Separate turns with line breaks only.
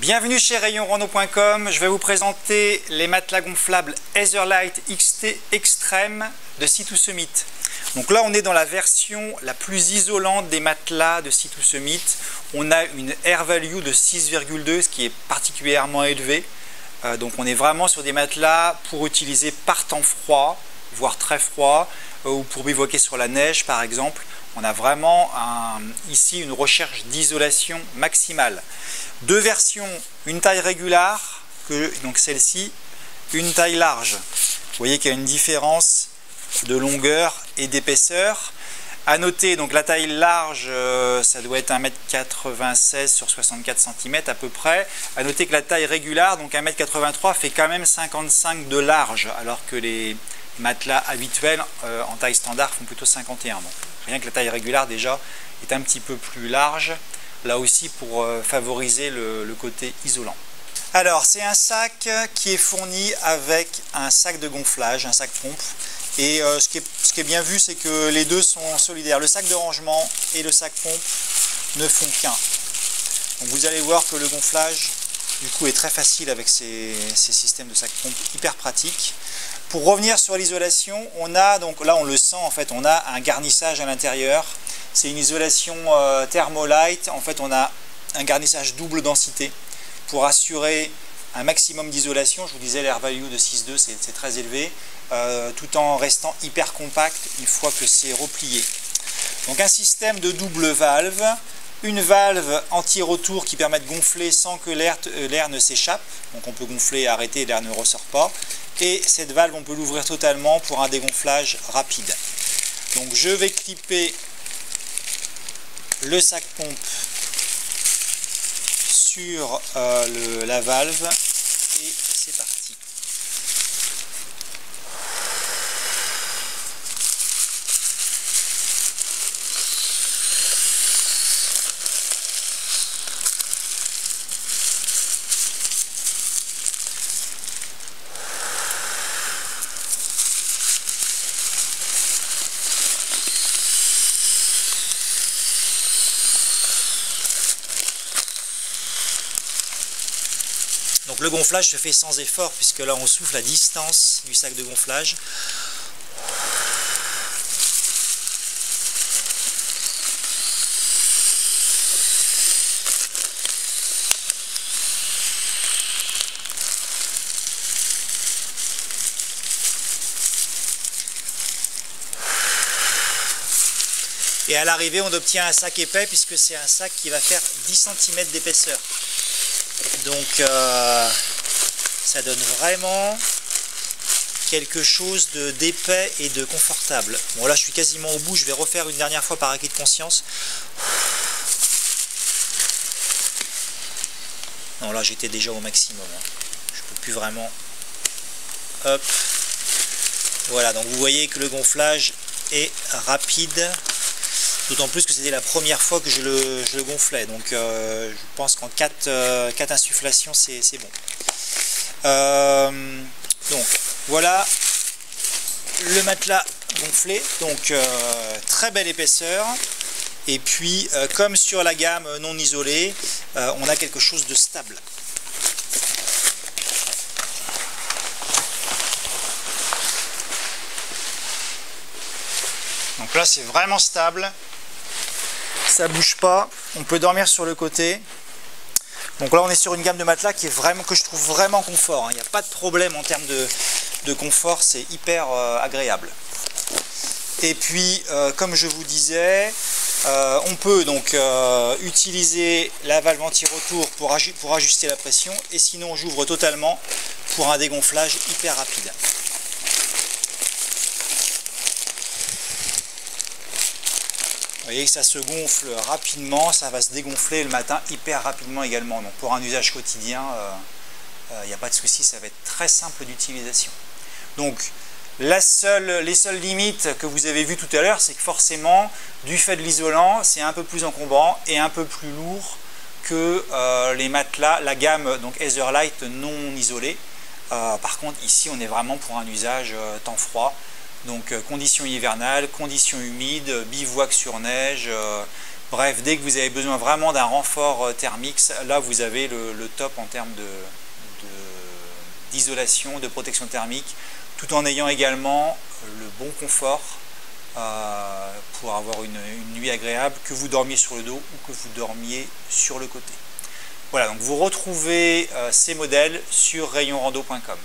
Bienvenue chez rayonrando.com. Je vais vous présenter les matelas gonflables Etherlite XT Extreme de Sea2Summit. Donc là, on est dans la version la plus isolante des matelas de Sea2Summit. On a une air value de 6,2, ce qui est particulièrement élevé. Donc on est vraiment sur des matelas pour utiliser par temps froid, voire très froid, ou pour bivouaquer sur la neige par exemple. On a vraiment ici une recherche d'isolation maximale. Deux versions, une taille régulière, donc celle-ci, une taille large. Vous voyez qu'il y a une différence de longueur et d'épaisseur. À noter, donc la taille large, ça doit être 1,96 m sur 64 cm à peu près. À noter que la taille régulière, donc 1,83 m, fait quand même 55 de large, alors que les matelas habituels en taille standard font plutôt 51. Donc, rien que la taille régulière déjà est un petit peu plus large, là aussi pour favoriser le côté isolant. Alors c'est un sac qui est fourni avec un sac de gonflage, un sac pompe. Et ce qui est bien vu, c'est que les deux sont solidaires. Le sac de rangement et le sac pompe ne font qu'un. Donc vous allez voir que le gonflage du coup est très facile avec ces systèmes de sac pompe hyper pratiques. Pour revenir sur l'isolation, on a, donc là on le sent en fait, on a un garnissage à l'intérieur. C'est une isolation Thermolite. En fait on a un garnissage double densité pour assurer un maximum d'isolation. Je vous disais l'air value de 6,2 c'est très élevé, tout en restant hyper compact une fois que c'est replié. Donc un système de double valve, une valve anti-retour qui permet de gonfler sans que l'air ne s'échappe. Donc on peut gonfler et arrêter, l'air ne ressort pas. Et cette valve on peut l'ouvrir totalement pour un dégonflage rapide. Donc je vais clipper le sac pompe sur la valve et c'est parti. Donc le gonflage se fait sans effort puisque là on souffle à distance du sac de gonflage. Et à l'arrivée on obtient un sac épais puisque c'est un sac qui va faire 10 cm d'épaisseur. Donc ça donne vraiment quelque chose d'épais et de confortable. Bon là je suis quasiment au bout, je vais refaire une dernière fois par acquis de conscience. Non là j'étais déjà au maximum, hein. Je peux plus vraiment. Hop. Voilà, donc vous voyez que le gonflage est rapide. D'autant plus que c'était la première fois que je le gonflais. Donc je pense qu'en 4 insufflations c'est bon. Donc voilà le matelas gonflé. Donc très belle épaisseur. Et puis comme sur la gamme non isolée, on a quelque chose de stable. Donc là c'est vraiment stable. Ça bouge pas, on peut dormir sur le côté. Donc là on est sur une gamme de matelas qui est vraiment, que je trouve vraiment confort, hein. Il n'y a pas de problème en termes de confort, c'est hyper agréable. Et puis comme je vous disais, on peut donc utiliser la valve anti-retour pour ajuster la pression, et sinon j'ouvre totalement pour un dégonflage hyper rapide. Vous voyez que ça se gonfle rapidement, ça va se dégonfler le matin hyper rapidement également. Donc pour un usage quotidien, il n'y a pas de souci, ça va être très simple d'utilisation. Donc les seules limites que vous avez vues tout à l'heure, c'est que forcément, du fait de l'isolant, c'est un peu plus encombrant et un peu plus lourd que les matelas, la gamme donc Etherlite non isolée. Par contre, ici, on est vraiment pour un usage temps froid. Donc conditions hivernales, conditions humides, bivouac sur neige, Bref, dès que vous avez besoin vraiment d'un renfort thermique, là vous avez le top en termes d'isolation, de protection thermique, tout en ayant également le bon confort pour avoir une nuit agréable, que vous dormiez sur le dos ou que vous dormiez sur le côté. Voilà, donc vous retrouvez ces modèles sur rayonrando.com.